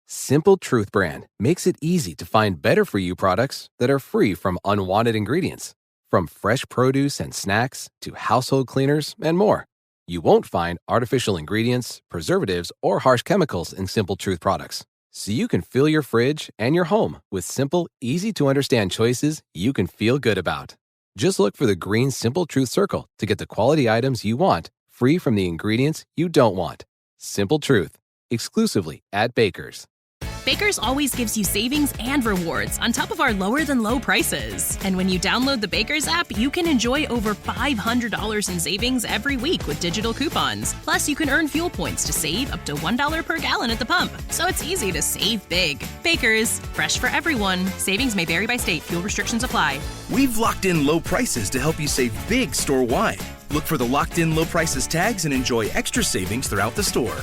Simple Truth brand makes it easy to find better-for-you products that are free from unwanted ingredients. From fresh produce and snacks to household cleaners and more. You won't find artificial ingredients, preservatives, or harsh chemicals in Simple Truth products. So you can fill your fridge and your home with simple, easy-to-understand choices you can feel good about. Just look for the green Simple Truth circle to get the quality items you want, free from the ingredients you don't want. Simple Truth, exclusively at Baker's. Baker's always gives you savings and rewards on top of our lower-than-low prices. And when you download the Baker's app, you can enjoy over $500 in savings every week with digital coupons. Plus, you can earn fuel points to save up to $1 per gallon at the pump. So it's easy to save big. Baker's, fresh for everyone. Savings may vary by state. Fuel restrictions apply. We've locked in low prices to help you save big store-wide. Look for the locked-in low prices tags and enjoy extra savings throughout the store.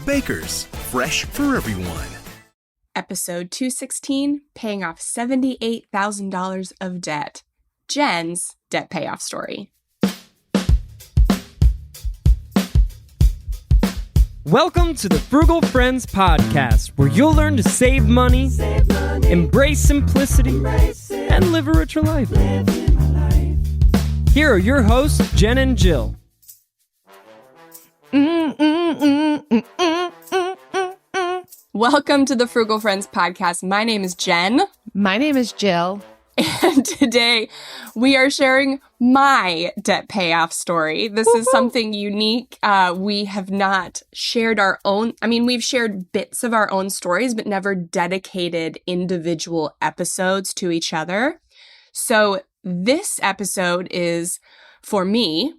Baker's, fresh for everyone. Episode 216, paying off $78,000 of debt. Jen's debt payoff story. Welcome to the Frugal Friends podcast, where you'll learn to save money, embrace simplicity, and live a richer life. Here are your hosts, Jen and Jill. Welcome to the Frugal Friends podcast. My name is Jen. My name is Jill. And today we are sharing my debt payoff story. This is something unique. We have not shared our own. We've shared bits of our own stories, but never dedicated individual episodes to each other. So this episode is for me,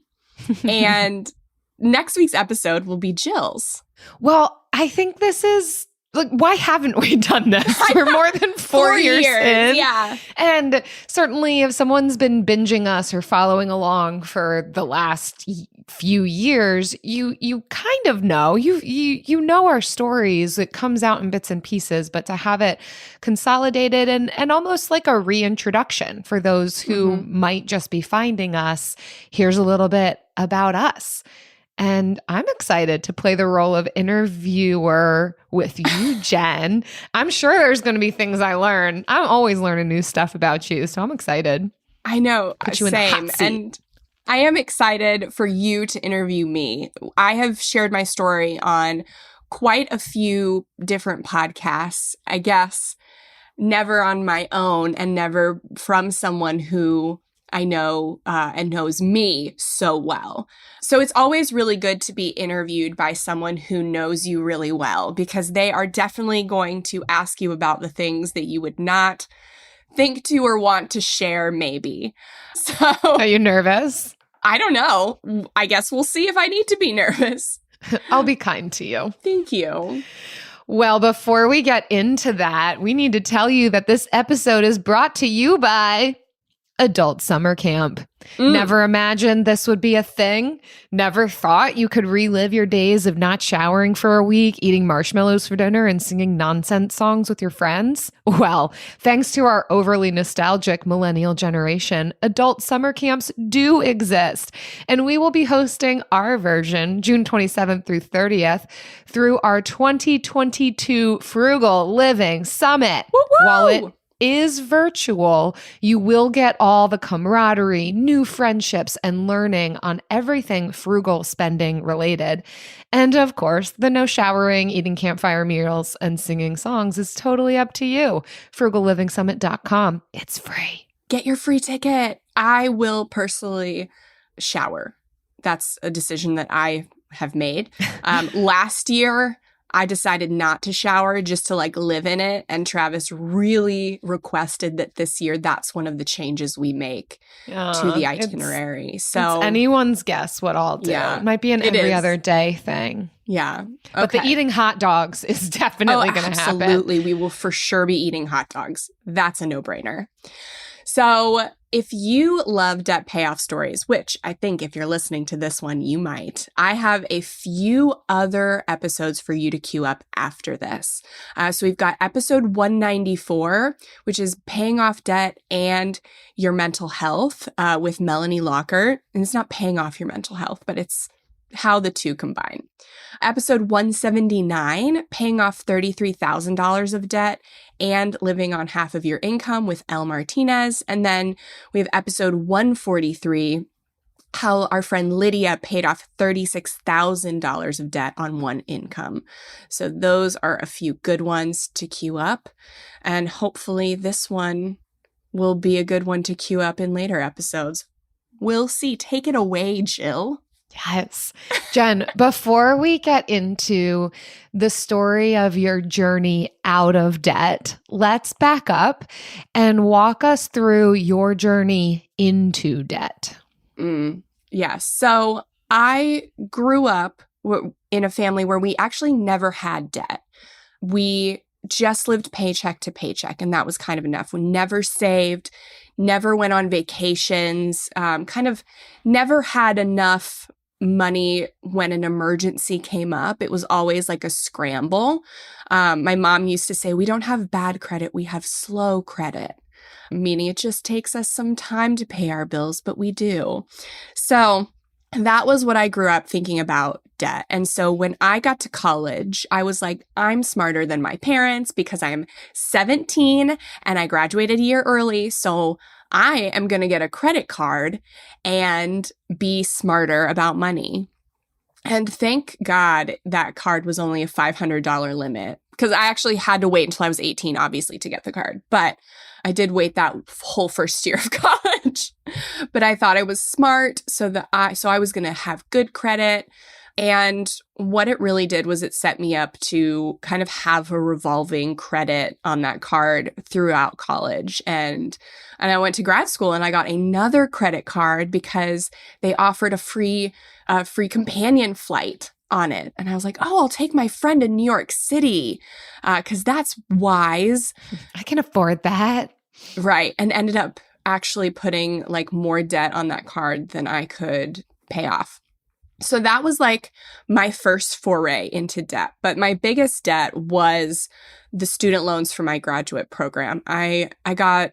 and next week's episode will be Jill's. Well, I think this is... why haven't we done this? We're more than 4 years in. Yeah. And certainly if someone's been binging us or following along for the last few years, you kind of know. You know our stories. It comes out in bits and pieces, but to have it consolidated and almost like a reintroduction for those who might just be finding us, here's a little bit about us. And I'm excited to play the role of interviewer with you, Jen. I'm sure there's going to be things I learn. I'm always learning new stuff about you, so I'm excited. I know, Put you in the hot seat. And I am excited for you to interview me. I have shared my story on quite a few different podcasts, I guess, never on my own and never from someone who I know and knows me so well. So it's always really good to be interviewed by someone who knows you really well, because they are definitely going to ask you about the things that you would not think to or want to share, maybe. So Are you nervous? I don't know. I guess we'll see if I need to be nervous. I'll be kind to you. Thank you. Well, before we get into that, we need to tell you that this episode is brought to you by Adult Summer Camp. Never imagined this would be a thing. Never thought you could relive your days of not showering for a week, eating marshmallows for dinner, and singing nonsense songs with your friends? Well, thanks to our overly nostalgic millennial generation, adult summer camps do exist. And we will be hosting our version June 27th through 30th through our 2022 Frugal Living Summit. Woo-woo! While it is virtual, you will get all the camaraderie, new friendships, and learning on everything frugal spending related. And of course, the no showering, eating campfire meals, and singing songs is totally up to you. FrugalLivingSummit.com. It's free. Get your free ticket. I will personally shower. That's a decision that I have made. Last year, I decided not to shower, just to live in it. And Travis really requested that this year, that's one of the changes we make to the itinerary. So it's anyone's guess what I'll do. Yeah, it might be an every other day thing. Yeah. But the eating hot dogs is definitely going to happen. Absolutely. We will for sure be eating hot dogs. That's a no-brainer. So if you love debt payoff stories, which I think if you're listening to this one, you might, I have a few other episodes for you to queue up after this. So we've got episode 194, which is paying off debt and your mental health with Melanie Lockhart. And it's not paying off your mental health, but it's how the two combine. Episode 179, paying off $33,000 of debt and living on half of your income with Elle Martinez. And then we have episode 143, how our friend Lydia paid off $36,000 of debt on one income. So those are a few good ones to queue up. And hopefully this one will be a good one to queue up in later episodes. We'll see. Take it away, Jill. Yes. Jen, before we get into the story of your journey out of debt, let's back up and walk us through your journey into debt. Yes. So I grew up in a family where we actually never had debt. We just lived paycheck to paycheck, and that was kind of enough. We never saved, never went on vacations, kind of never had enough money when an emergency came up. It was always like a scramble. My mom used to say, we don't have bad credit, we have slow credit, meaning it just takes us some time to pay our bills, but we do. So that was what I grew up thinking about debt. And so when I got to college, I was like, I'm smarter than my parents because I'm 17 and I graduated a year early. So I am going to get a credit card and be smarter about money. And thank God that card was only a $500 limit, because I actually had to wait until I was 18, obviously, to get the card. But I did wait that whole first year of college. But I thought I was smart, so I was going to have good credit. And what it really did was it set me up to kind of have a revolving credit on that card throughout college. And I went to grad school and I got another credit card because they offered a free companion flight on it. And I was like, oh, I'll take my friend to New York City because that's wise. I can afford that. Right. And ended up actually putting like more debt on that card than I could pay off. So that was like my first foray into debt. But my biggest debt was the student loans for my graduate program. I got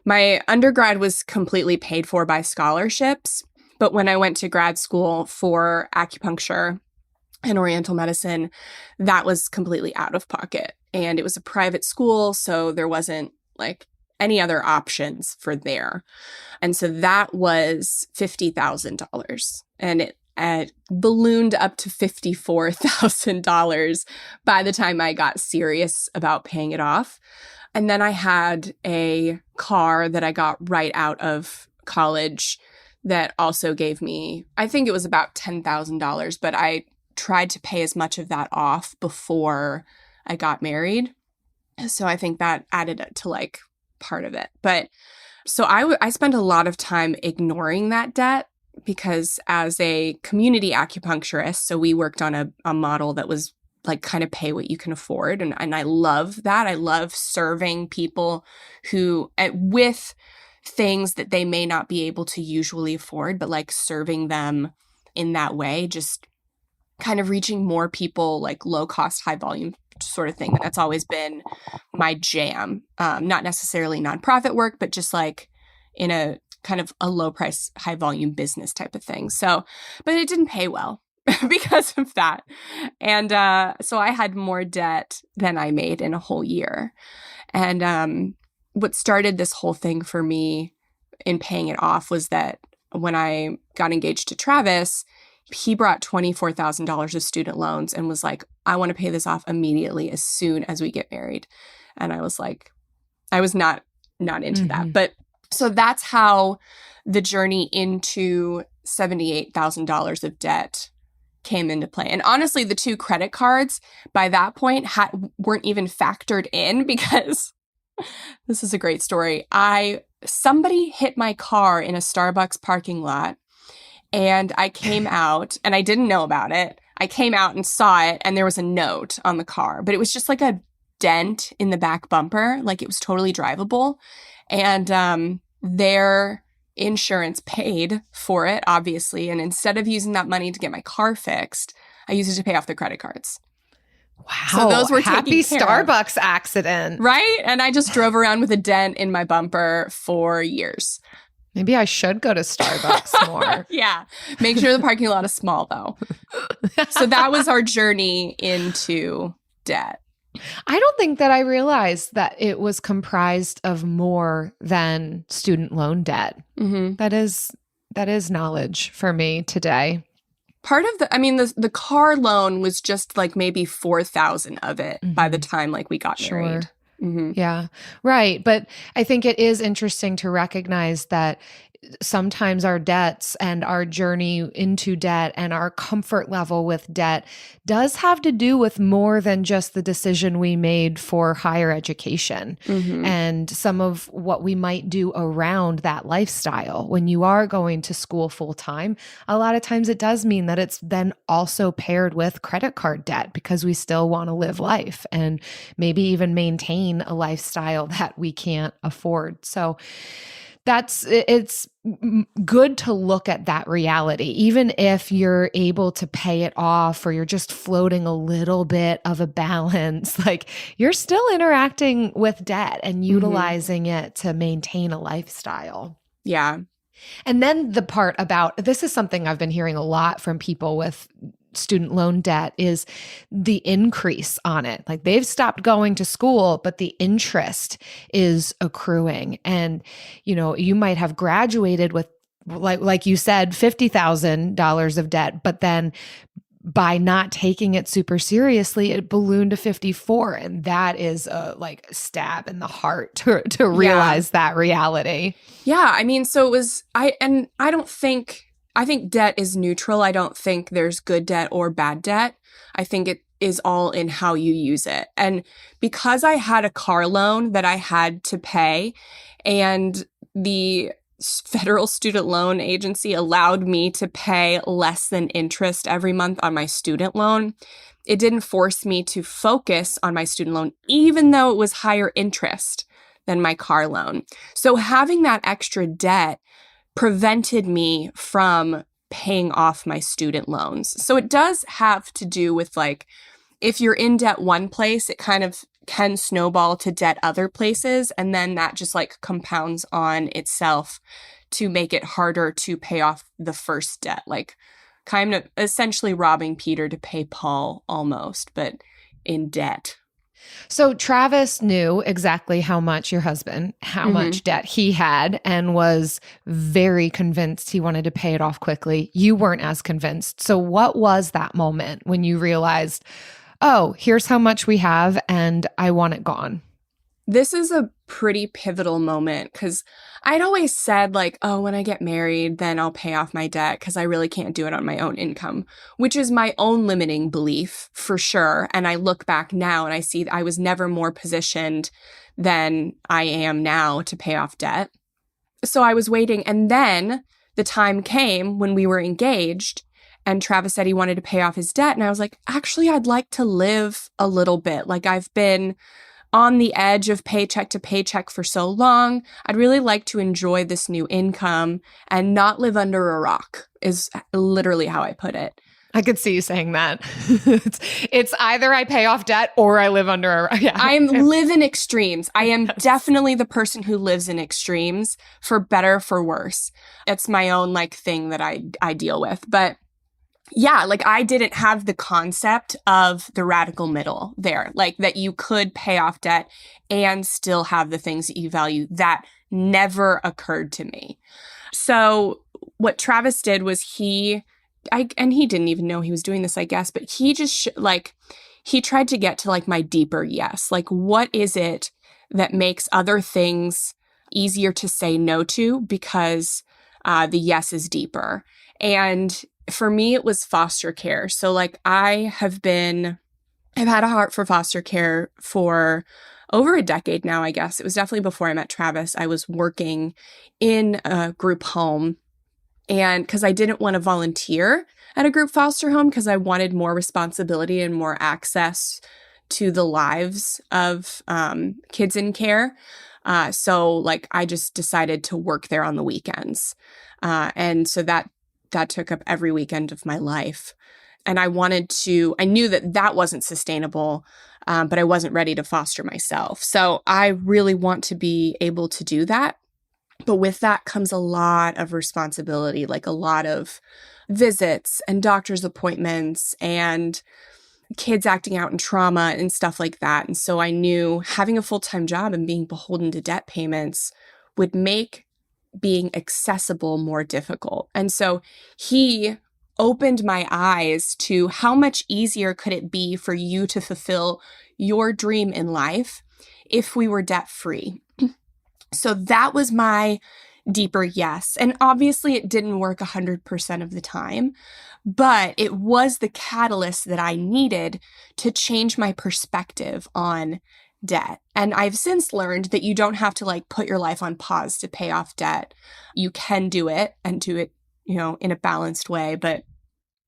my undergrad was completely paid for by scholarships. But when I went to grad school for acupuncture and oriental medicine, that was completely out of pocket. And it was a private school, so there wasn't like any other options for there. And so that was $50,000. And it ballooned up to $54,000 by the time I got serious about paying it off. And then I had a car that I got right out of college that also gave me, I think it was about $10,000, but I tried to pay as much of that off before I got married. So I think that added to like part of it. But so I spent a lot of time ignoring that debt, because as a community acupuncturist, so we worked on a model that was like kind of pay what you can afford. And I love that. I love serving people who with things that they may not be able to usually afford, but like serving them in that way, just kind of reaching more people, like low cost, high volume sort of thing. That's always been my jam. Not necessarily nonprofit work, but just like in a kind of a low price, high volume business type of thing. So, but it didn't pay well because of that. And so I had more debt than I made in a whole year. And what started this whole thing for me in paying it off was that when I got engaged to Travis, he brought $24,000 of student loans and was like, I want to pay this off immediately as soon as we get married. And I was like, I was not into that. But so that's how the journey into $78,000 of debt came into play. And honestly, the two credit cards by that point weren't even factored in, because this is a great story. Somebody hit my car in a Starbucks parking lot, and I came out and I didn't know about it. I came out and saw it, and there was a note on the car, but it was just like a dent in the back bumper. Like it was totally drivable. And their insurance paid for it, obviously. And instead of using that money to get my car fixed, I used it to pay off the credit cards. Wow. So those were happy taken care of. Starbucks accident. Right? And I just drove around with a dent in my bumper for years. Maybe I should go to Starbucks more. Yeah. Make sure the parking lot is small, though. So that was our journey into debt. I don't think that I realized that it was comprised of more than student loan debt. Mm-hmm. That is knowledge for me today. Part of the car loan was just like maybe 4,000 of it by the time like we got married. Mm-hmm. Yeah, right. But I think it is interesting to recognize that sometimes our debts and our journey into debt and our comfort level with debt does have to do with more than just the decision we made for higher education and some of what we might do around that lifestyle. When you are going to school full time, a lot of times it does mean that it's then also paired with credit card debt because we still want to live life and maybe even maintain a lifestyle that we can't afford. So it's good to look at that reality, even if you're able to pay it off or you're just floating a little bit of a balance, like you're still interacting with debt and utilizing it to maintain a lifestyle. Yeah. And then the part about, this is something I've been hearing a lot from people with student loan debt, is the increase on it. Like they've stopped going to school, but the interest is accruing. And, you might have graduated with, like you said, $50,000 of debt, but then by not taking it super seriously, it ballooned to 54. And that is a stab in the heart to realize that reality. Yeah. So it was, I think debt is neutral. I don't think there's good debt or bad debt. I think it is all in how you use it. And because I had a car loan that I had to pay, and the federal student loan agency allowed me to pay less than interest every month on my student loan, it didn't force me to focus on my student loan, even though it was higher interest than my car loan. So having that extra debt prevented me from paying off my student loans. So it does have to do with if you're in debt one place, it kind of can snowball to debt other places. And then that just compounds on itself to make it harder to pay off the first debt, kind of essentially robbing Peter to pay Paul almost, but in debt. So Travis knew exactly how much much debt he had, and was very convinced he wanted to pay it off quickly. You weren't as convinced. So what was that moment when you realized, oh, here's how much we have and I want it gone? This is a pretty pivotal moment because I'd always said when I get married, then I'll pay off my debt because I really can't do it on my own income, which is my own limiting belief for sure. And I look back now and I see I was never more positioned than I am now to pay off debt. So I was waiting. And then the time came when we were engaged and Travis said he wanted to pay off his debt. And I was like, actually, I'd like to live a little bit. I've been on the edge of paycheck to paycheck for so long. I'd really like to enjoy this new income and not live under a rock, is literally how I put it. I could see you saying that. It's either I pay off debt or I live under a rock. Yeah. I live in extremes. I am definitely the person who lives in extremes, for better, for worse. It's my own thing that I deal with. But yeah, I didn't have the concept of the radical middle there, that you could pay off debt and still have the things that you value. That never occurred to me. So what Travis did was and he didn't even know he was doing this, I guess, but he just he tried to get to my deeper yes. What is it that makes other things easier to say no to because the yes is deeper? And for me, it was foster care. So I've had a heart for foster care for over a decade now, I guess. It was definitely before I met Travis. I was working in a group home, and because I didn't want to volunteer at a group foster home because I wanted more responsibility and more access to the lives of kids in care. So I just decided to work there on the weekends. And so that took up every weekend of my life. And I knew that wasn't sustainable, but I wasn't ready to foster myself. So I really want to be able to do that. But with that comes a lot of responsibility, like a lot of visits and doctor's appointments and kids acting out in trauma and stuff like that. And so I knew having a full-time job and being beholden to debt payments would make being accessible more difficult. And so he opened my eyes to how much easier could it be for you to fulfill your dream in life if we were debt-free. So that was my deeper yes. And obviously it didn't work 100% of the time, but it was the catalyst that I needed to change my perspective on debt. And I've since learned that you don't have to like put your life on pause to pay off debt. You can do it and do it, in a balanced way. But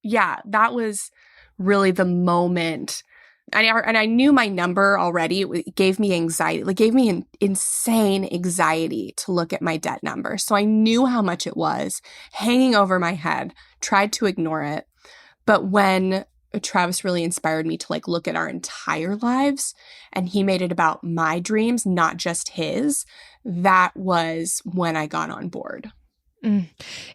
yeah, that was really the moment. And I knew my number already. It gave me anxiety. It gave me an insane anxiety to look at my debt number. So I knew how much it was hanging over my head, tried to ignore it. But when Travis really inspired me to like look at our entire lives and he made it about my dreams, not just his, that was when I got on board.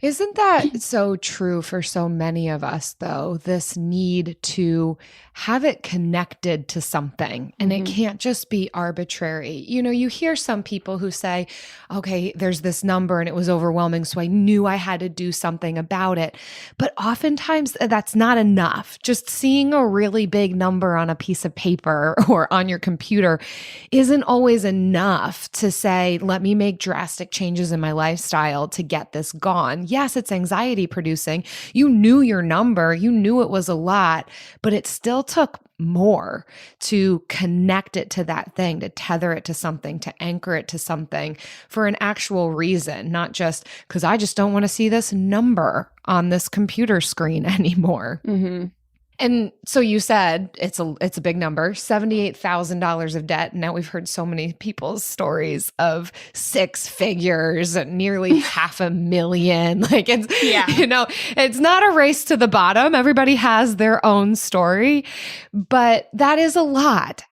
Isn't that so true for so many of us, though? This need to have it connected to something, and it can't just be arbitrary. You hear some people who say, okay, there's this number and it was overwhelming, so I knew I had to do something about it. But oftentimes that's not enough. Just seeing a really big number on a piece of paper or on your computer isn't always enough to say, let me make drastic changes in my lifestyle to get this gone. Yes, it's anxiety producing. You knew your number, you knew it was a lot, but it still took more to connect it to that thing, to tether it to something, to anchor it to something for an actual reason, not just because I just don't want to see this number on this computer screen anymore. And so you said it's a big number, $78,000 of debt. Now we've heard so many people's stories of six figures, nearly $500,000. Like it's not a race to the bottom. Everybody has their own story, but that is a lot.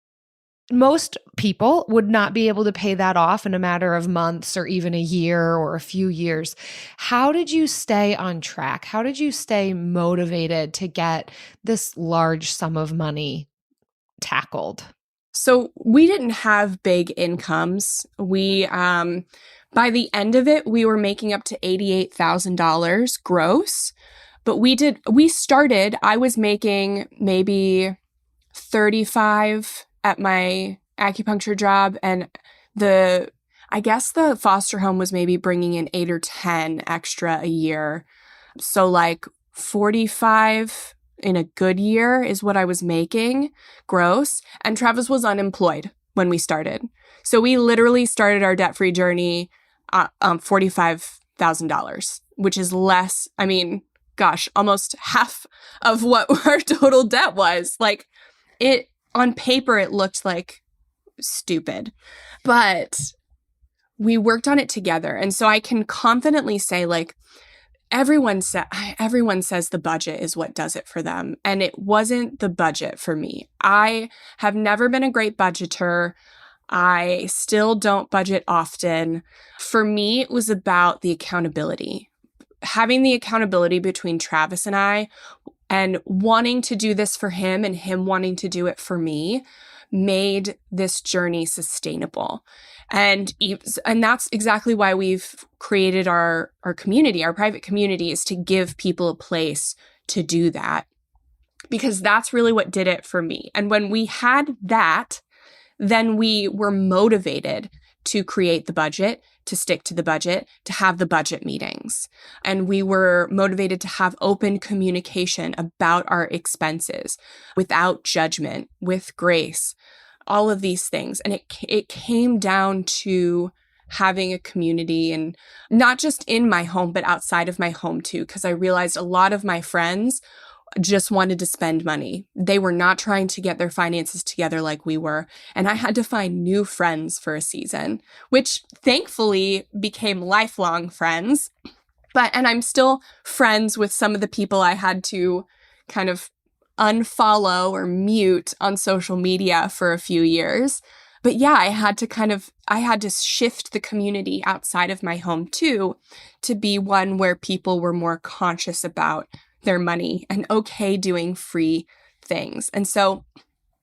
Most people would not be able to pay that off in a matter of months or even a year or a few years. How did you stay on track? How did you stay motivated to get this large sum of money tackled? So we didn't have big incomes. We, by the end of it, we were making up to $88,000 gross. But I was making maybe 35 at my acupuncture job, and I guess the foster home was maybe bringing in 8 or 10 extra a year. So like 45 in a good year is what I was making gross. And Travis was unemployed when we started. So we literally started our debt-free journey $45,000, which is less, almost half of what our total debt was. Like on paper, it looked like stupid, but we worked on it together. And so I can confidently say, like, everyone says the budget is what does it for them. And it wasn't the budget for me. I have never been a great budgeter. I still don't budget often. For me, it was about the accountability. Having the accountability between Travis and I, and wanting to do this for him and him wanting to do it for me, made this journey sustainable. And that's exactly why we've created our community, our private community, is to give people a place to do that. Because that's really what did it for me. And when we had that, then we were motivated to create the budget, to stick to the budget, to have the budget meetings. And we were motivated to have open communication about our expenses without judgment, with grace, all of these things. And it came down to having a community, and not just in my home, but outside of my home too, because I realized a lot of my friends just wanted to spend money. They were not trying to get their finances together like we were. And I had to find new friends for a season, which thankfully became lifelong friends. And I'm still friends with some of the people I had to kind of unfollow or mute on social media for a few years. But yeah, I had to shift the community outside of my home too, to be one where people were more conscious about their money and okay doing free things. And so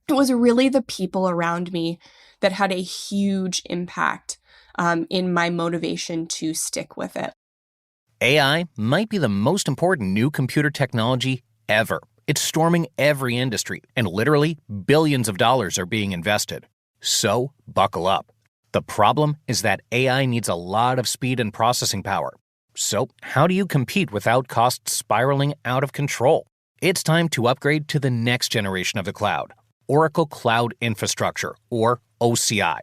it was really the people around me that had a huge impact in my motivation to stick with it. AI might be the most important new computer technology ever. It's storming every industry, and literally billions of dollars are being invested. So, buckle up. The problem is that AI needs a lot of speed and processing power. So, how do you compete without costs spiraling out of control? It's time to upgrade to the next generation of the cloud, Oracle Cloud Infrastructure, or OCI.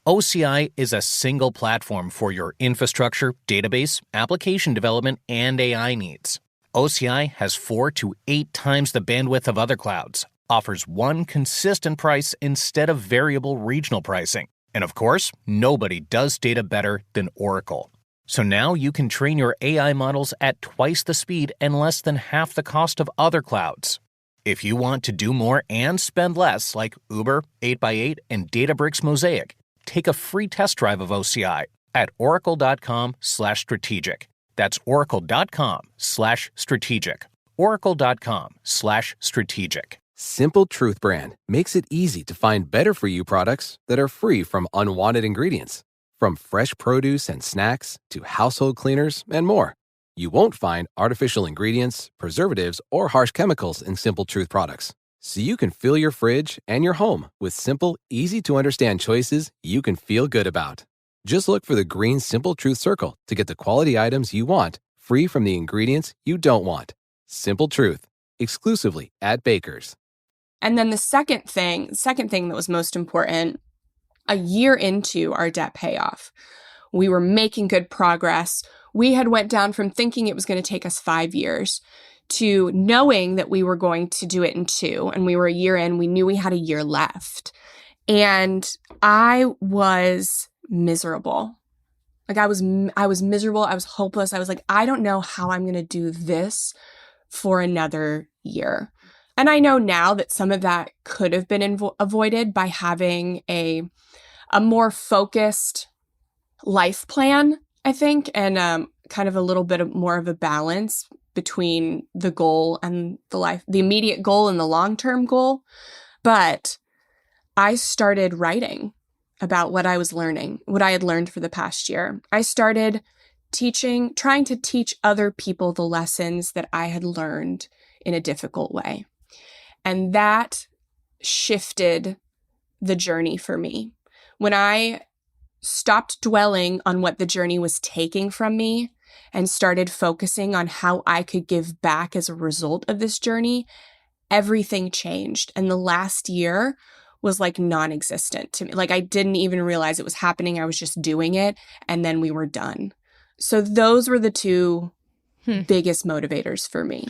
OCI is a single platform for your infrastructure, database, application development, and AI needs. OCI has 4 to 8 times the bandwidth of other clouds, offers one consistent price instead of variable regional pricing. And of course, nobody does data better than Oracle. So now you can train your AI models at twice the speed and less than half the cost of other clouds. If you want to do more and spend less, like Uber, 8x8, and Databricks Mosaic, take a free test drive of OCI at oracle.com/strategic. That's oracle.com/strategic. oracle.com/strategic. Simple Truth brand makes it easy to find better for you products that are free from unwanted ingredients. From fresh produce and snacks to household cleaners and more. You won't find artificial ingredients, preservatives, or harsh chemicals in Simple Truth products. So you can fill your fridge and your home with simple, easy-to-understand choices you can feel good about. Just look for the green Simple Truth circle to get the quality items you want, free from the ingredients you don't want. Simple Truth, exclusively at Baker's. And then the second thing that was most important, a year into our debt payoff, we were making good progress. We had went down from thinking it was going to take us 5 years to knowing that we were going to do it in 2. And we were a year in. We knew we had a year left. And I was miserable. I was miserable. I was hopeless. I was like, I don't know how I'm going to do this for another year. And I know now that some of that could have been avoided by having a more focused life plan, I think, and kind of a little bit more of a balance between the goal and the immediate goal and the long-term goal. But I started writing about what I was learning, what I had learned for the past year. I started trying to teach other people the lessons that I had learned in a difficult way. And that shifted the journey for me. When I stopped dwelling on what the journey was taking from me and started focusing on how I could give back as a result of this journey, everything changed. And the last year was like non-existent to me. Like I didn't even realize it was happening. I was just doing it. And then we were done. So those were the 2 biggest motivators for me.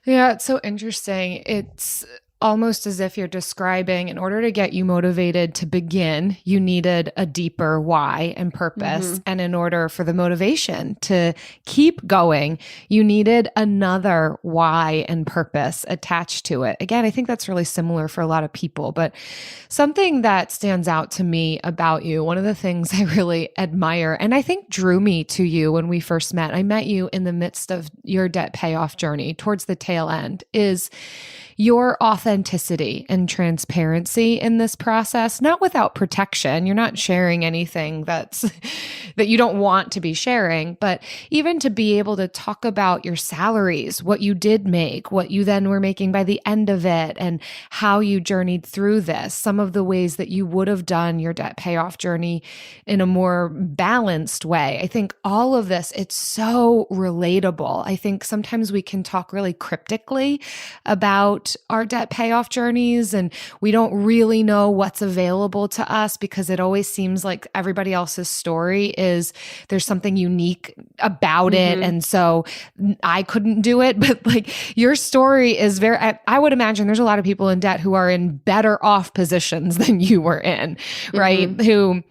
Yeah, it's so interesting. It's almost as if you're describing, in order to get you motivated to begin, you needed a deeper why and purpose. Mm-hmm. And in order for the motivation to keep going, you needed another why and purpose attached to it. Again, I think that's really similar for a lot of people, but something that stands out to me about you, one of the things I really admire, and I think drew me to you when we first met, I met you in the midst of your debt payoff journey towards the tail end, is your authenticity and transparency in this process, not without protection. You're not sharing anything that you don't want to be sharing, but even to be able to talk about your salaries, what you did make, what you then were making by the end of it, and how you journeyed through this, some of the ways that you would have done your debt payoff journey in a more balanced way. I think all of this, it's so relatable. I think sometimes we can talk really cryptically about our debt payoff journeys, and we don't really know what's available to us because it always seems like everybody else's story is there's something unique about it. And so I couldn't do it, but like your story is I would imagine there's a lot of people in debt who are in better off positions than you were in, right? Who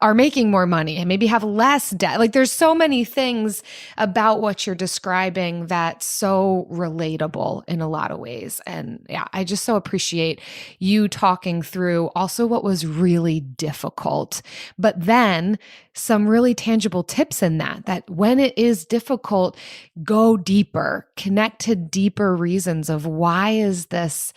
are making more money and maybe have less debt. Like there's so many things about what you're describing that's so relatable in a lot of ways. And yeah, I just so appreciate you talking through also what was really difficult, but then some really tangible tips in that when it is difficult, go deeper, connect to deeper reasons of why is this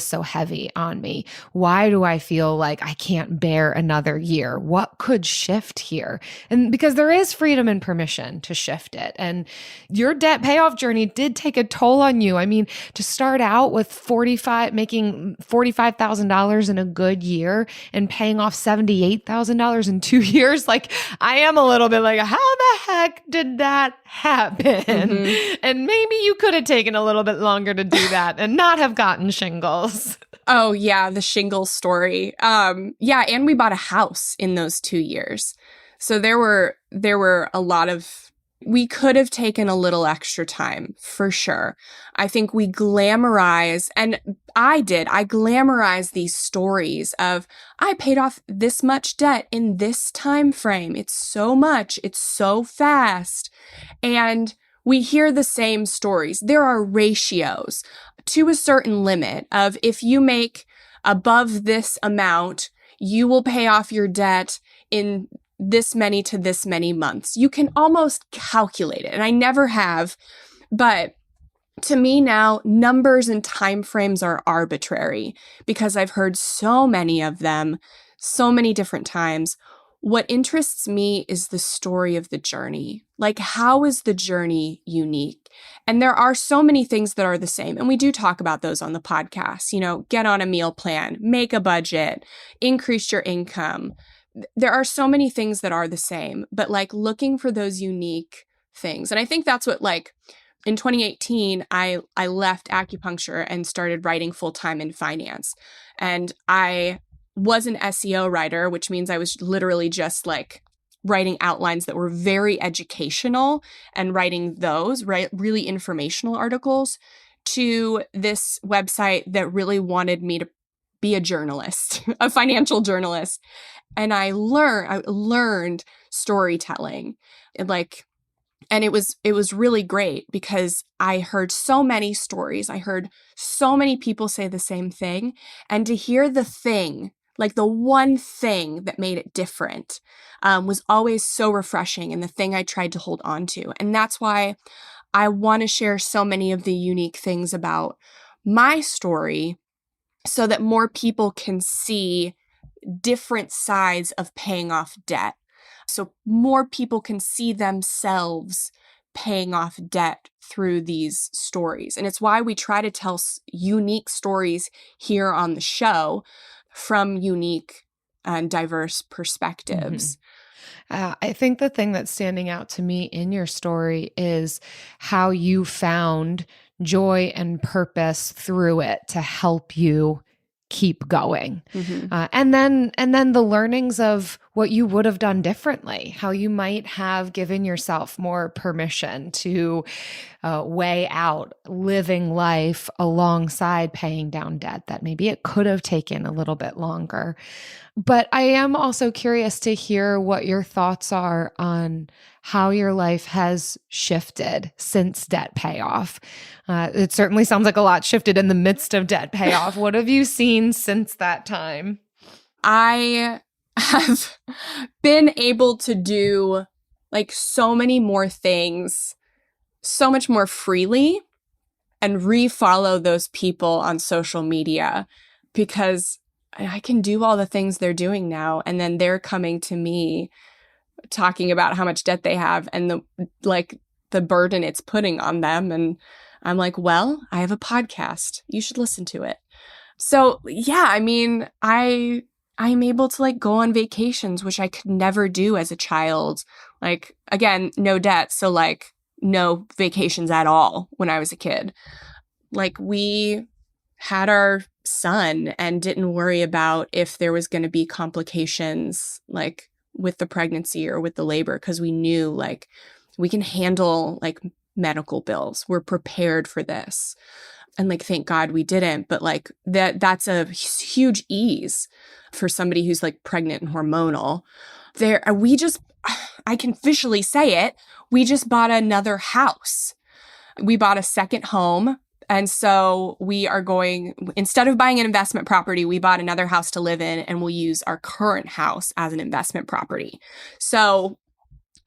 so heavy on me? Why do I feel like I can't bear another year? What could shift here? And because there is freedom and permission to shift it. And your debt payoff journey did take a toll on you. I mean, to start out with making $45,000 in a good year and paying off $78,000 in 2 years, like I am a little bit like, how the heck did that happen? Mm-hmm. And maybe you could have taken a little bit longer to do that and not have gotten shingles. Oh yeah, the shingles story. Yeah, and we bought a house in those 2 years. So there were a lot of, we could have taken a little extra time for sure. I think we glamorize, and I glamorized these stories of I paid off this much debt in this time frame. It's so much, it's so fast. And we hear the same stories. There are ratios to a certain limit of if you make above this amount, you will pay off your debt in this many to this many months. You can almost calculate it. And I never have, but to me now, numbers and timeframes are arbitrary because I've heard so many of them so many different times. What interests me is the story of the journey. Like, how is the journey unique? And there are so many things that are the same. And we do talk about those on the podcast. You know, get on a meal plan, make a budget, increase your income. There are so many things that are the same, but like looking for those unique things. And I think that's what, like, in 2018, I left acupuncture and started writing full-time in finance. And I was an SEO writer, which means I was literally just like writing outlines that were very educational and writing those, right, really informational articles to this website that really wanted me to be a journalist, a financial journalist. And I learned storytelling, and it was really great because I heard so many stories. I heard so many people say the same thing, and to hear the thing, like the one thing that made it different, was always so refreshing, and the thing I tried to hold on to. And that's why I want to share so many of the unique things about my story so that more people can see different sides of paying off debt. So more people can see themselves paying off debt through these stories. And it's why we try to tell unique stories here on the show from unique and diverse perspectives. Mm-hmm. I think the thing that's standing out to me in your story is how you found joy and purpose through it to help you keep going. Mm-hmm. And then the learnings of what you would have done differently, how you might have given yourself more permission to weigh out living life alongside paying down debt that maybe it could have taken a little bit longer. But I am also curious to hear what your thoughts are on how your life has shifted since debt payoff. It certainly sounds like a lot shifted in the midst of debt payoff. What have you seen since that time? I have been able to do like so many more things, so much more freely, and refollow those people on social media because I can do all the things they're doing now. And then they're coming to me talking about how much debt they have and the burden it's putting on them. And I'm like, well, I have a podcast. You should listen to it. So yeah, I mean, I'm able to like go on vacations, which I could never do as a child. Like, again, no debt. So like no vacations at all when I was a kid. Like we had our son and didn't worry about if there was going to be complications like with the pregnancy or with the labor because we knew like we can handle like medical bills. We're prepared for this. and like, thank God we didn't, but like that's a huge ease for somebody who's like pregnant and hormonal. I can officially say it, we just bought another house. We bought a second home. And so we are going, instead of buying an investment property, we bought another house to live in, and we'll use our current house as an investment property. So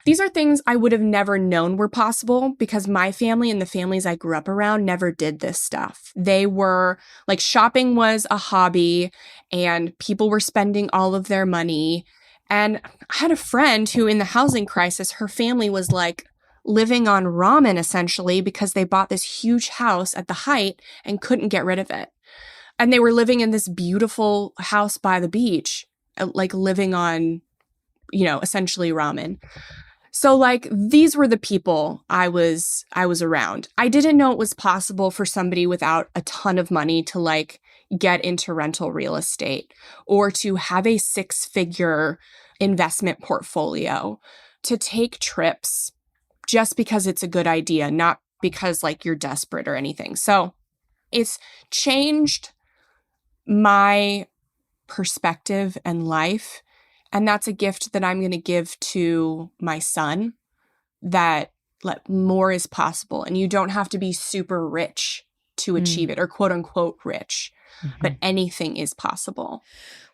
these are things I would have never known were possible because my family and the families I grew up around never did this stuff. They were like, shopping was a hobby and people were spending all of their money. And I had a friend who, in the housing crisis, her family was like living on ramen essentially because they bought this huge house at the height and couldn't get rid of it. And they were living in this beautiful house by the beach, like living on, essentially ramen. So like, these were the people I was around. I didn't know it was possible for somebody without a ton of money to like get into rental real estate or to have a 6-figure investment portfolio, to take trips just because it's a good idea, not because like you're desperate or anything. So it's changed my perspective and life. And that's a gift that I'm going to give to my son, that more is possible. And you don't have to be super rich to achieve it, or quote unquote rich, but anything is possible.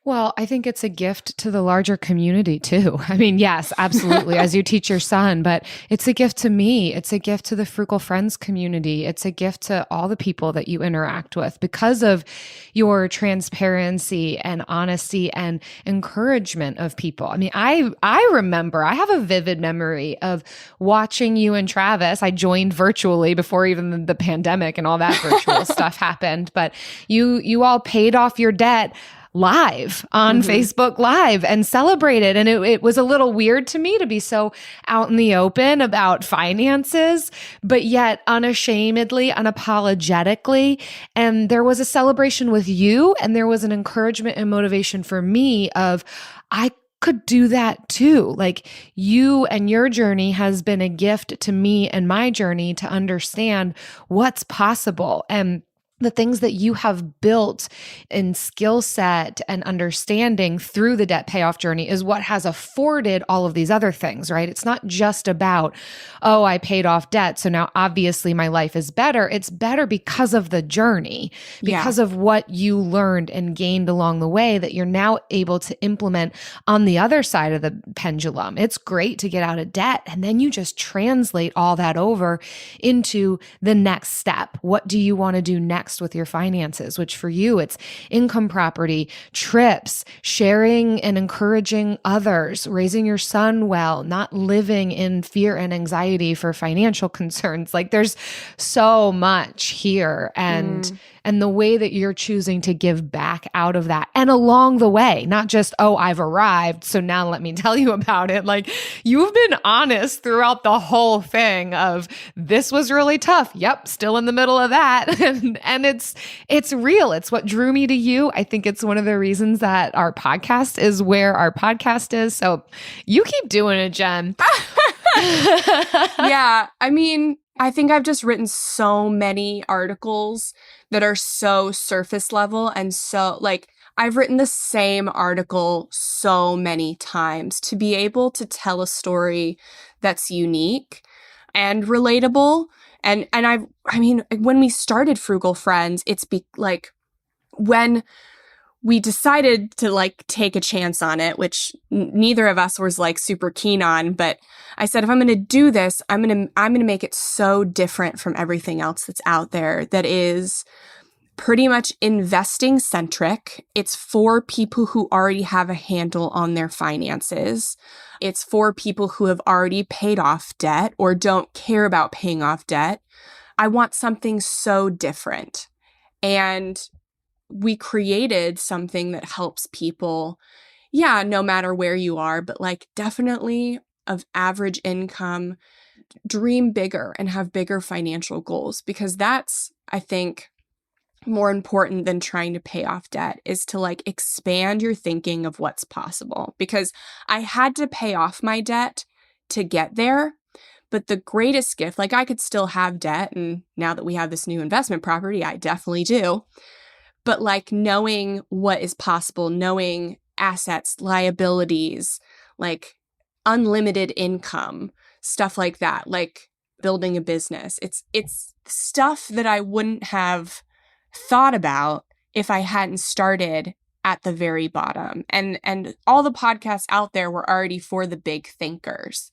Well, I think it's a gift to the larger community too. I mean, yes, absolutely, as you teach your son, but it's a gift to me. It's a gift to the Frugal Friends community. It's a gift to all the people that you interact with because of your transparency and honesty and encouragement of people. I mean, I remember, I have a vivid memory of watching you and Travis. I joined virtually before even the pandemic and all that virtual stuff happened, but you all paid off your debt live on Facebook Live and celebrated. And it was a little weird to me to be so out in the open about finances, but yet unashamedly, unapologetically. And there was a celebration with you, and there was an encouragement and motivation for me of, I could do that too. Like, you and your journey has been a gift to me and my journey to understand what's possible. And the things that you have built in skill set and understanding through the debt payoff journey is what has afforded all of these other things, right? It's not just about, oh, I paid off debt, so now obviously my life is better. It's better because of the journey, because of what you learned and gained along the way that you're now able to implement on the other side of the pendulum. It's great to get out of debt, and then you just translate all that over into the next step. What do you want to do next with your finances, which for you, it's income property, trips, sharing and encouraging others, raising your son well, not living in fear and anxiety for financial concerns. Like, there's so much here. And the way that you're choosing to give back out of that, and along the way, not just, oh, I've arrived, so now let me tell you about it. Like, you've been honest throughout the whole thing of, this was really tough. Yep, still in the middle of that. And it's real. It's what drew me to you. I think it's one of the reasons that our podcast is where our podcast is. So you keep doing it, Jen. Yeah. I mean, I think I've just written so many articles that are so surface level, and so like, I've written the same article so many times to be able to tell a story that's unique and relatable. And I mean, when we started Frugal Friends, when we decided to like take a chance on it, which neither of us was like super keen on, but I said, if I'm going to do this, I'm going to make it so different from everything else that's out there that is pretty much investing centric. It's for people who already have a handle on their finances. It's for people who have already paid off debt or don't care about paying off debt. I want something so different. And we created something that helps people, no matter where you are, but like definitely of average income, dream bigger and have bigger financial goals, because that's, I think, more important than trying to pay off debt, is to like expand your thinking of what's possible. Because I had to pay off my debt to get there, But the greatest gift, like I could still have debt. And now that we have this new investment property, I definitely do. But like knowing what is possible, knowing assets, liabilities, like unlimited income, stuff like that, like building a business. It's stuff that I wouldn't have thought about if I hadn't started at the very bottom. And all the podcasts out there were already for the big thinkers.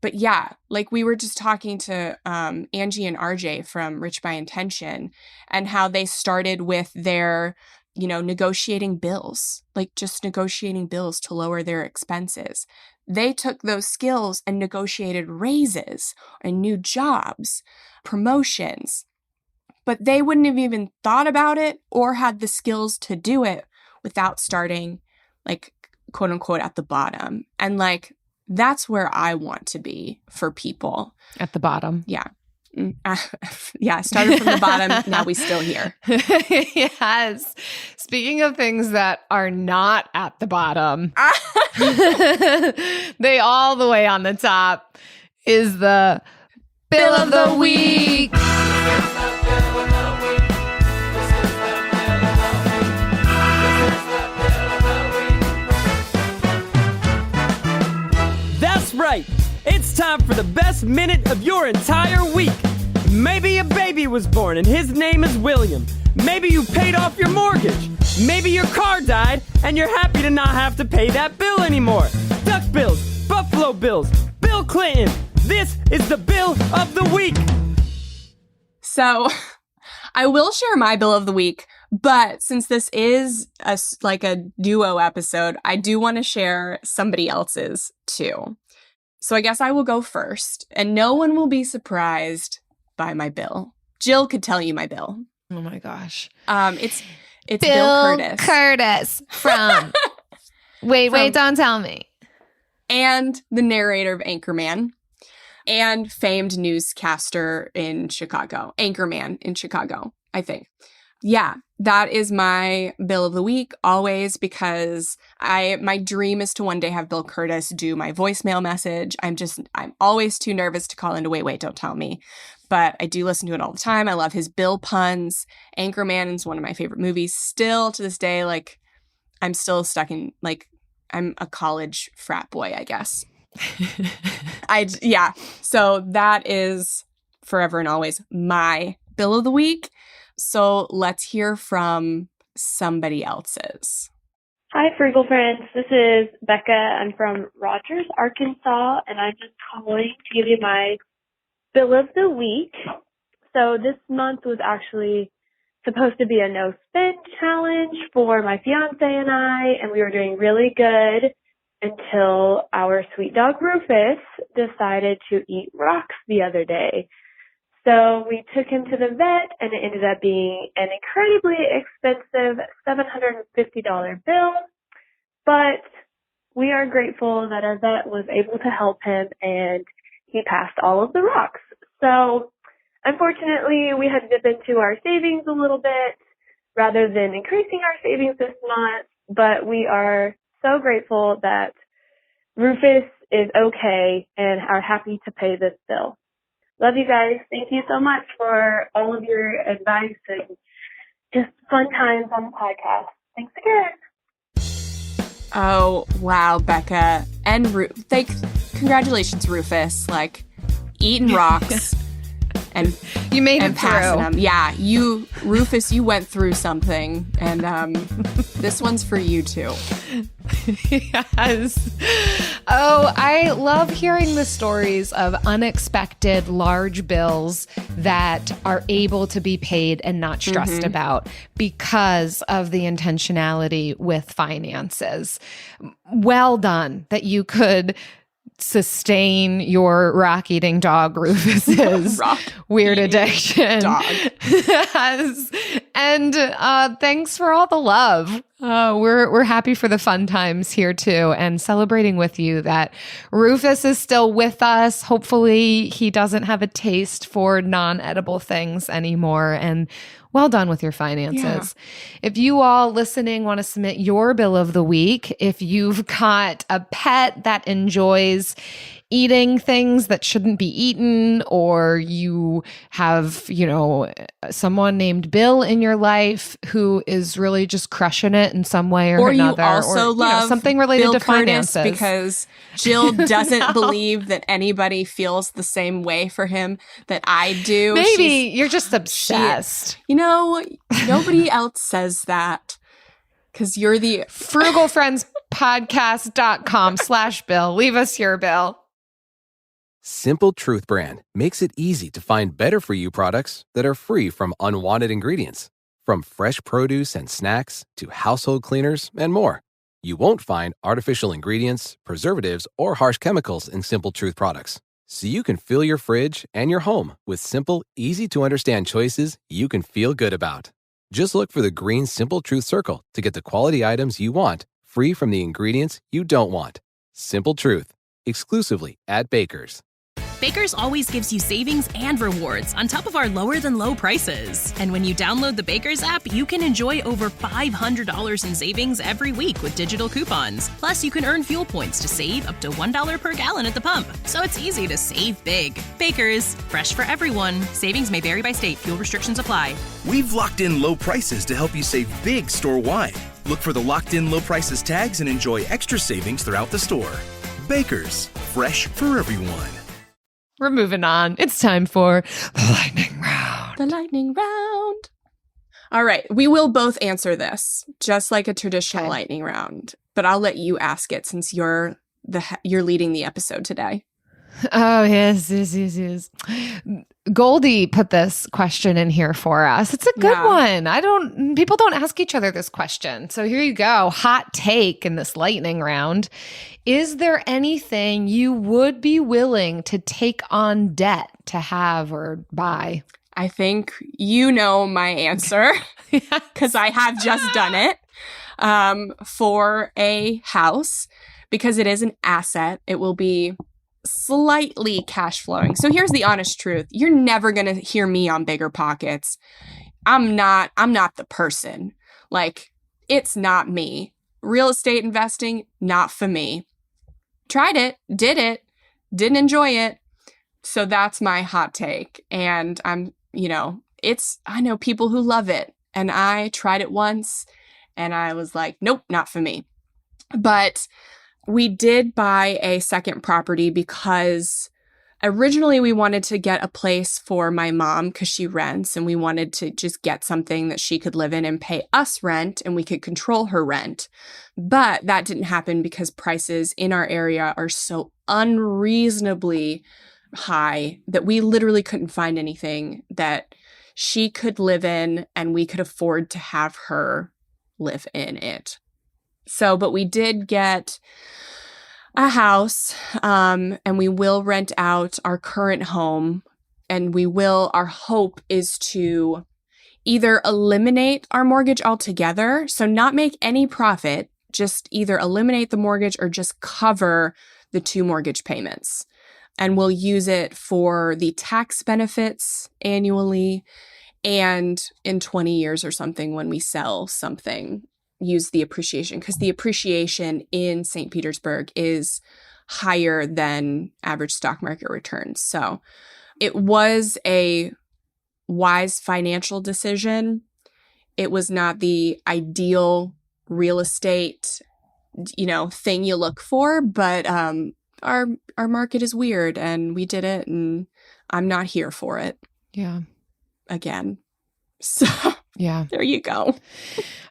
But yeah, like we were just talking to Angie and RJ from Rich by Intention and how they started with their, negotiating bills, like just negotiating bills to lower their expenses. They took those skills and negotiated raises and new jobs, promotions, but they wouldn't have even thought about it or had the skills to do it without starting, like, quote unquote, at the bottom. And like, that's where I want to be for people. At the bottom. Yeah. Yeah, started from the bottom. Now we still here. Yes. Speaking of things that are not at the bottom, they all the way on the top is the Bill of the Week. That's right. It's time for the best minute of your entire week. Maybe a baby was born and his name is William. Maybe you paid off your mortgage. Maybe your car died and you're happy to not have to pay that bill anymore. Duck bills, Buffalo Bills, Bill Clinton. This is the Bill of the Week. So I will share my Bill of the Week, but since this is a duo episode, I do want to share somebody else's too. So I guess I will go first, and no one will be surprised by my bill. Jill could tell you my bill. Oh my gosh. It's Bill Curtis from Wait, don't tell me. And the narrator of Anchorman and famed newscaster in Chicago. Anchorman in Chicago, I think. Yeah, that is my Bill of the Week always, because my dream is to one day have Bill Curtis do my voicemail message. I'm always too nervous to call into Wait, don't tell me. But I do listen to it all the time. I love his Bill puns. Anchorman is one of my favorite movies. Still to this day, like I'm still stuck in, like, I'm a college frat boy, I guess. So that is forever and always my Bill of the Week. So let's hear from somebody else's. Hi, Frugal Friends. This is Becca. I'm from Rogers, Arkansas, and I'm just calling to give you my Bill of the Week. So this month was actually supposed to be a no spend challenge for my fiance and I, and we were doing really good until our sweet dog Rufus decided to eat rocks the other day. So we took him to the vet, and it ended up being an incredibly expensive $750 bill. But we are grateful that our vet was able to help him, and he passed all of the rocks. So unfortunately, we had to dip into our savings a little bit rather than increasing our savings this month. But we are so grateful that Rufus is okay and are happy to pay this bill. Love you guys. Thank you so much for all of your advice and just fun times on the podcast. Thanks again. Oh, wow, Becca. And congratulations, Rufus. Like, eating rocks and you made it passing through. them. Yeah, Rufus, you went through something, and this one's for you too. Yes. Oh, I love hearing the stories of unexpected large bills that are able to be paid and not stressed about because of the intentionality with finances. Well done that you could sustain your rock-eating dog Rufus's weird addiction. Dog. Yes. And thanks for all the love. We're happy for the fun times here too, and celebrating with you that Rufus is still with us. Hopefully he doesn't have a taste for non-edible things anymore, and well done with your finances. Yeah. If you all listening want to submit your Bill of the Week, if you've got a pet that enjoys eating things that shouldn't be eaten, or you have, someone named Bill in your life who is really just crushing it in some way or another. You also love something related Bill to Curtis finances. because Jill doesn't believe that anybody feels the same way for him that I do. Maybe you're just obsessed. Nobody else says that. Because you're the frugalfriendspodcast.com/Bill. Leave us your bill. Simple Truth brand makes it easy to find better for you products that are free from unwanted ingredients. From fresh produce and snacks to household cleaners and more. You won't find artificial ingredients, preservatives, or harsh chemicals in Simple Truth products. So you can fill your fridge and your home with simple, easy to understand choices you can feel good about. Just look for the green Simple Truth circle to get the quality items you want, free from the ingredients you don't want. Simple Truth, exclusively at Baker's. Baker's always gives you savings and rewards on top of our lower than low prices. And when you download the Baker's app, you can enjoy over $500 in savings every week with digital coupons. Plus, you can earn fuel points to save up to $1 per gallon at the pump. So it's easy to save big. Baker's, fresh for everyone. Savings may vary by state. Fuel restrictions apply. We've locked in low prices to help you save big store-wide. Look for the locked-in low prices tags and enjoy extra savings throughout the store. Baker's, fresh for everyone. We're moving on. It's time for the lightning round. The lightning round. All right. We will both answer this, just like a traditional lightning round. But I'll let you ask it since you're leading the episode today. Oh, yes. Goldie put this question in here for us. It's a good one. People don't ask each other this question. So here you go. Hot take in this lightning round. Is there anything you would be willing to take on debt to have or buy? I think you know my answer because I have just done it for a house because it is an asset. It will be slightly cash flowing. So here's the honest truth. You're never going to hear me on Bigger Pockets. I'm not the person. Like, it's not me. Real estate investing, not for me. Tried it, did it, didn't enjoy it. So that's my hot take. And I know people who love it. And I tried it once and I was like, nope, not for me. But we did buy a second property because originally we wanted to get a place for my mom because she rents, and we wanted to just get something that she could live in and pay us rent and we could control her rent. But that didn't happen because prices in our area are so unreasonably high that we literally couldn't find anything that she could live in and we could afford to have her live in it. But we did get a house, and we will rent out our current home, and our hope is to either eliminate our mortgage altogether, so not make any profit, just either eliminate the mortgage or just cover the 2 mortgage payments. And we'll use it for the tax benefits annually, and in 20 years or something when we sell something, use the appreciation, because the appreciation in St. Petersburg is higher than average stock market returns. So it was a wise financial decision. It was not the ideal real estate, thing you look for, but our market is weird and we did it, and I'm not here for it. Yeah. Again. So yeah, there you go.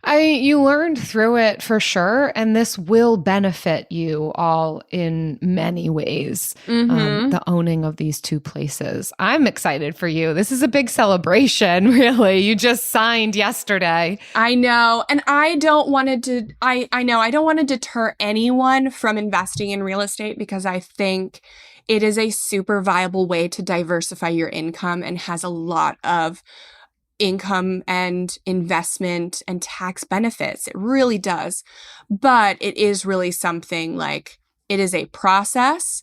You learned through it for sure, and this will benefit you all in many ways. Mm-hmm. The owning of these 2 places. I'm excited for you. This is a big celebration, really. You just signed yesterday. I know, and I don't want to. I don't want to deter anyone from investing in real estate because I think it is a super viable way to diversify your income and has a lot of income and investment and tax benefits. It really does. But it is really something like, it is a process,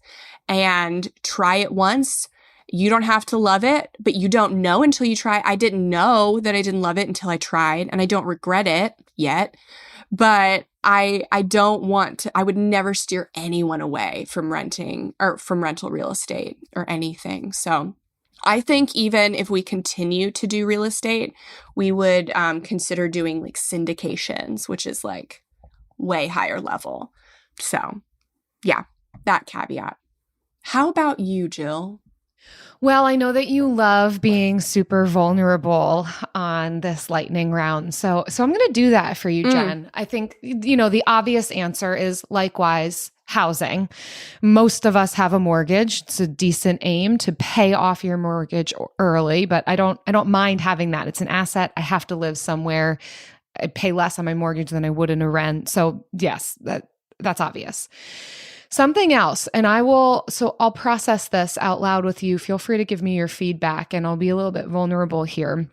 and try it once. You don't have to love it, but you don't know until you try. I didn't know that I didn't love it until I tried, and I don't regret it yet. But I don't want to, I would never steer anyone away from renting or from rental real estate or anything. So I think even if we continue to do real estate, we would consider doing like syndications, which is like way higher level. So yeah, that caveat. How about you, Jill? Well, I know that you love being super vulnerable on this lightning round. So I'm going to do that for you, Jen. I think, the obvious answer is likewise housing. Most of us have a mortgage. It's a decent aim to pay off your mortgage early, but I don't mind having that. It's an asset. I have to live somewhere. I pay less on my mortgage than I would in a rent. So yes, that's obvious. Something else, and I'll process this out loud with you. Feel free to give me your feedback, and I'll be a little bit vulnerable here.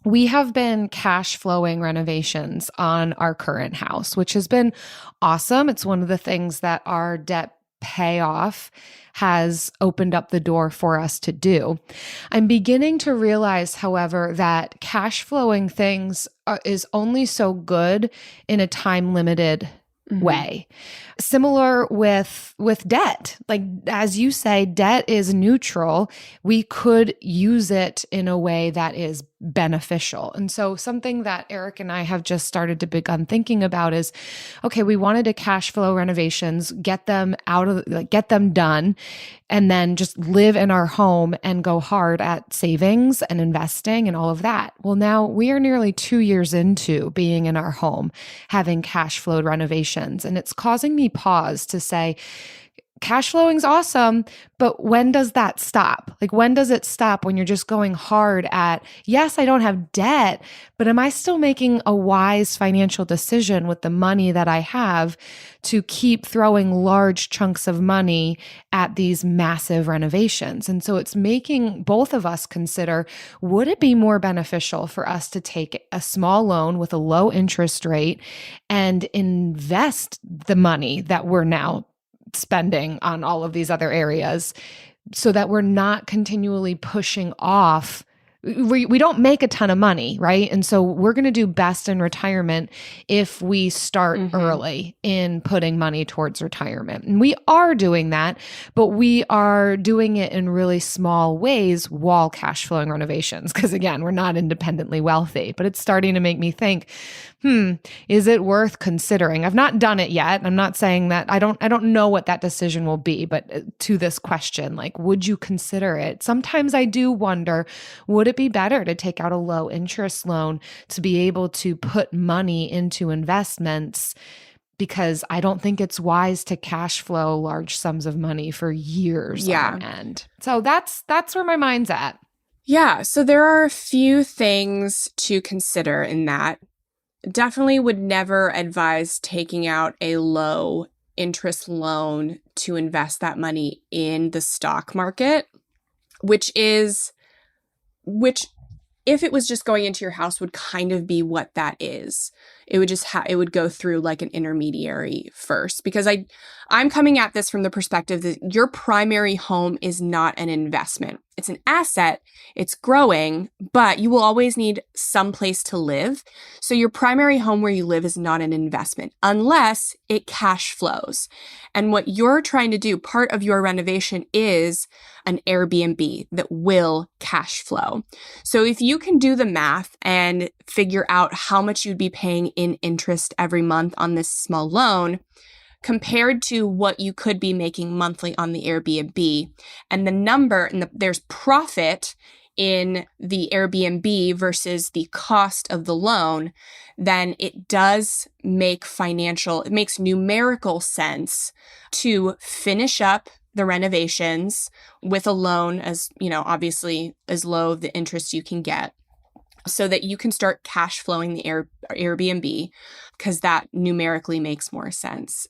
We have been cash flowing renovations on our current house, which has been awesome. It's one of the things that our debt payoff has opened up the door for us to do. I'm beginning to realize, however, that cash flowing things is only so good in a time limited way. Similar with debt. Like, as you say, debt is neutral. We could use it in a way that is beneficial. And so something that Eric and I have just started to begun thinking about is, okay, we wanted to cash flow renovations, get them done, and then just live in our home and go hard at savings and investing and all of that. Well, now we are nearly 2 years into being in our home, having cash flowed renovations. And it's causing me pause to say, cash flowing's awesome, but when does that stop? Like, when does it stop when you're just going hard at, yes, I don't have debt, but am I still making a wise financial decision with the money that I have to keep throwing large chunks of money at these massive renovations? And so it's making both of us consider, would it be more beneficial for us to take a small loan with a low interest rate and invest the money that we're now spending on all of these other areas so that we're not continually pushing off. We don't make a ton of money, right? And so we're going to do best in retirement if we start early in putting money towards retirement. And we are doing that, but we are doing it in really small ways while cash flowing renovations. Because again, we're not independently wealthy, but it's starting to make me think, is it worth considering? I've not done it yet. I'm not saying that I don't know what that decision will be, but to this question, like, would you consider it? Sometimes I do wonder, would it be better to take out a low interest loan to be able to put money into investments? Because I don't think it's wise to cash flow large sums of money for years on end. So that's where my mind's at. Yeah. So there are a few things to consider in that. Definitely would never advise taking out a low interest loan to invest that money in the stock market, which if it was just going into your house would kind of be what that is. It would just it would go through like an intermediary first, because I'm coming at this from the perspective that your primary home is not an investment. It's an asset, it's growing, but you will always need some place to live. So your primary home where you live is not an investment unless it cash flows. And what you're trying to do, part of your renovation is an Airbnb that will cash flow. So if you can do the math and figure out how much you'd be paying in interest every month on this small loan, compared to what you could be making monthly on the Airbnb, and the number, and there's profit in the Airbnb versus the cost of the loan, then it does it makes numerical sense to finish up the renovations with a loan as, obviously as low the interest you can get, so that you can start cash flowing the Airbnb, because that numerically makes more sense.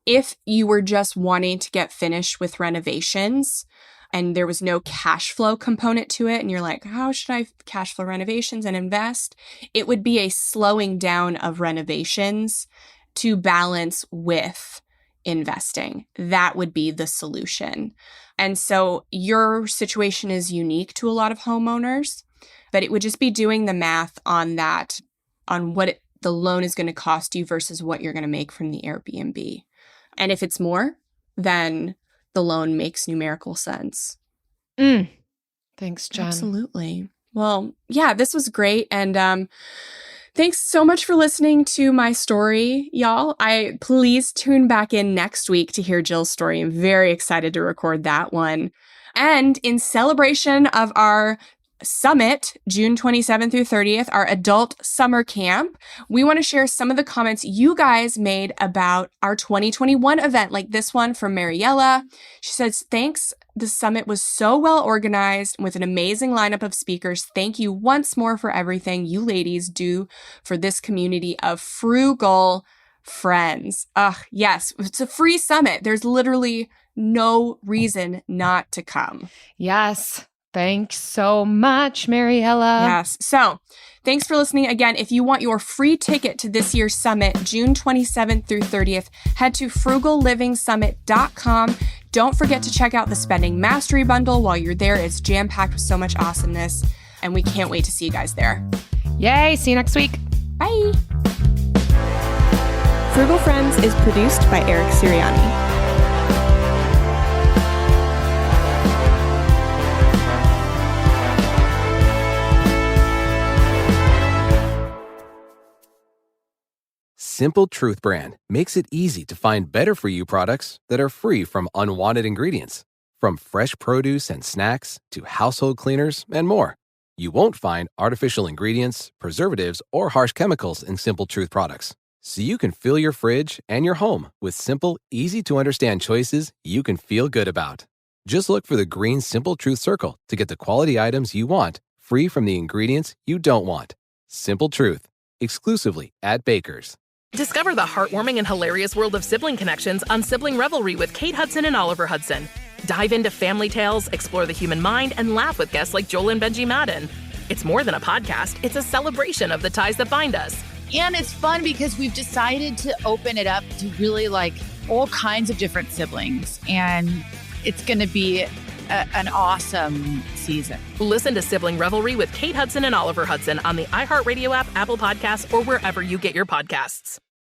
If you were just wanting to get finished with renovations and there was no cash flow component to it, and you're like, how should I cash flow renovations and invest? It would be a slowing down of renovations to balance with investing. That would be the solution. And so your situation is unique to a lot of homeowners, but it would just be doing the math on that, on what the loan is going to cost you versus what you're going to make from the Airbnb. And if it's more, then the loan makes numerical sense. Thanks, Jen. Absolutely. Well, yeah, this was great. And thanks so much for listening to my story, y'all. Please tune back in next week to hear Jill's story. I'm very excited to record that one. And in celebration of our summit, June 27th through 30th, our adult summer camp, we want to share some of the comments you guys made about our 2021 event, like this one from Mariella. She says, thanks. The summit was so well organized with an amazing lineup of speakers. Thank you once more for everything you ladies do for this community of frugal friends. Yes, it's a free summit. There's literally no reason not to come. Yes. Thanks so much, Mariella. Yes. So thanks for listening. Again, if you want your free ticket to this year's summit, June 27th through 30th, head to frugallivingsummit.com. Don't forget to check out the Spending Mastery Bundle while you're there. It's jam-packed with so much awesomeness, and we can't wait to see you guys there. Yay. See you next week. Bye. Frugal Friends is produced by Eric Sirianni. Simple Truth brand makes it easy to find better-for-you products that are free from unwanted ingredients. From fresh produce and snacks to household cleaners and more. You won't find artificial ingredients, preservatives, or harsh chemicals in Simple Truth products. So you can fill your fridge and your home with simple, easy-to-understand choices you can feel good about. Just look for the green Simple Truth circle to get the quality items you want, free from the ingredients you don't want. Simple Truth, exclusively at Baker's. Discover the heartwarming and hilarious world of sibling connections on Sibling Revelry with Kate Hudson and Oliver Hudson. Dive into family tales, explore the human mind, and laugh with guests like Joel and Benji Madden. It's more than a podcast, it's a celebration of the ties that bind us. And it's fun because we've decided to open it up to really like all kinds of different siblings. And it's going to be an awesome season. Listen to Sibling Revelry with Kate Hudson and Oliver Hudson on the iHeartRadio app, Apple Podcasts, or wherever you get your podcasts.